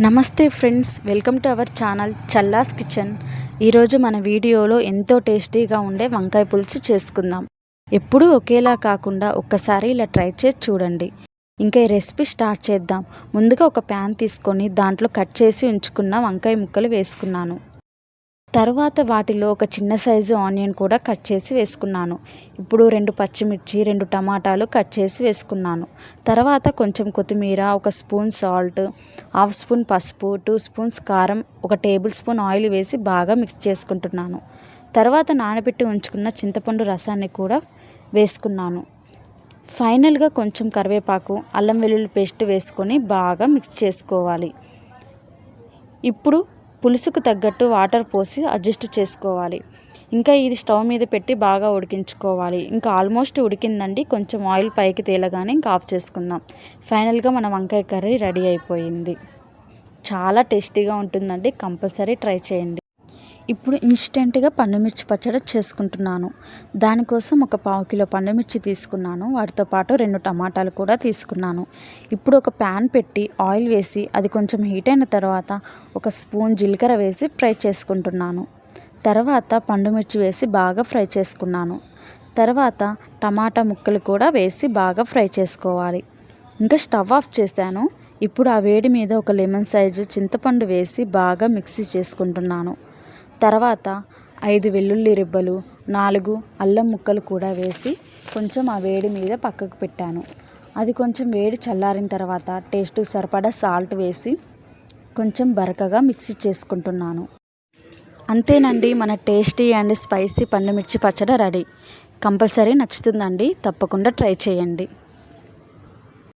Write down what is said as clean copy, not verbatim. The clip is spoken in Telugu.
నమస్తే friends, welcome to our channel Challa's kitchen. ఈరోజు మన వీడియోలో ఎంతో టేస్టీగా ఉండే వంకాయ పులుసు చేసుకుందాం. ఎప్పుడూ ఒకేలా కాకుండా ఒక్కసారి ఇలా ట్రై చేసి చూడండి. ఇంకా ఈ రెసిపీ స్టార్ట్ చేద్దాం. ముందుగా ఒక ప్యాన్ తీసుకొని దాంట్లో కట్ చేసి ఉంచుకున్న వంకాయ ముక్కలు వేసుకున్నాను. తర్వాత వాటిలో ఒక చిన్న సైజు ఆనియన్ కూడా కట్ చేసి వేసుకున్నాను. ఇప్పుడు 2 పచ్చిమిర్చి, 2 టమాటాలు కట్ చేసి వేసుకున్నాను. తర్వాత కొంచెం కొత్తిమీర, 1 స్పూన్ సాల్ట్, 1/2 స్పూన్ పసుపు, 2 స్పూన్స్ కారం, 1 టేబుల్ స్పూన్ ఆయిల్ వేసి బాగా మిక్స్ చేసుకుంటున్నాను. తర్వాత నానబెట్టి ఉంచుకున్న చింతపండు రసాన్ని కూడా వేసుకున్నాను. ఫైనల్గా కొంచెం కరివేపాకు, అల్లం వెల్లుల్లి పేస్ట్ వేసుకొని బాగా మిక్స్ చేసుకోవాలి. ఇప్పుడు పులుసుకు తగ్గట్టు వాటర్ పోసి అడ్జస్ట్ చేసుకోవాలి. ఇంకా ఇది స్టవ్ మీద పెట్టి బాగా ఉడికించుకోవాలి. ఇంకా ఆల్మోస్ట్ ఉడికిందండి. కొంచెం ఆయిల్ పైకి తేలగానే ఇంకా ఆఫ్ చేసుకుందాం. ఫైనల్గా మన వంకాయ కర్రీ రెడీ అయిపోయింది. చాలా టేస్టీగా ఉంటుందండి, కంపల్సరీ ట్రై చేయండి. ఇప్పుడు ఇన్స్టెంట్గా పండుమిర్చి పచ్చడి చేసుకుంటున్నాను. దానికోసం ఒక 1/4 కిలో పండుమిర్చి తీసుకున్నాను. వాటితో పాటు 2 టమాటాలు కూడా తీసుకున్నాను. ఇప్పుడు ఒక ప్యాన్ పెట్టి ఆయిల్ వేసి అది కొంచెం హీట్ అయిన తర్వాత 1 స్పూన్ జీలకర్ర వేసి ఫ్రై చేసుకుంటున్నాను. తర్వాత పండుమిర్చి వేసి బాగా ఫ్రై చేసుకున్నాను. తర్వాత టమాటా ముక్కలు కూడా వేసి బాగా ఫ్రై చేసుకోవాలి. ఇంకా స్టవ్ ఆఫ్ చేశాను. ఇప్పుడు ఆ వేడి మీద ఒక లెమన్ సైజు చింతపండు వేసి బాగా మిక్సీ చేసుకుంటున్నాను. తర్వాత 5 వెల్లుల్లి రెబ్బలు, 4 అల్లం ముక్కలు కూడా వేసి కొంచెం ఆ వేడి మీద పక్కకు పెట్టాను. అది కొంచెం వేడి చల్లారిన తర్వాత టేస్ట్కి సరిపడా సాల్ట్ వేసి కొంచెం బరకగా మిక్సీ చేసుకుంటున్నాను. అంతేనండి, మన టేస్టీ అండ్ స్పైసీ పండుమిర్చి పచ్చడి రెడీ. కంపల్సరీ నచ్చుతుందండి, తప్పకుండా ట్రై చేయండి.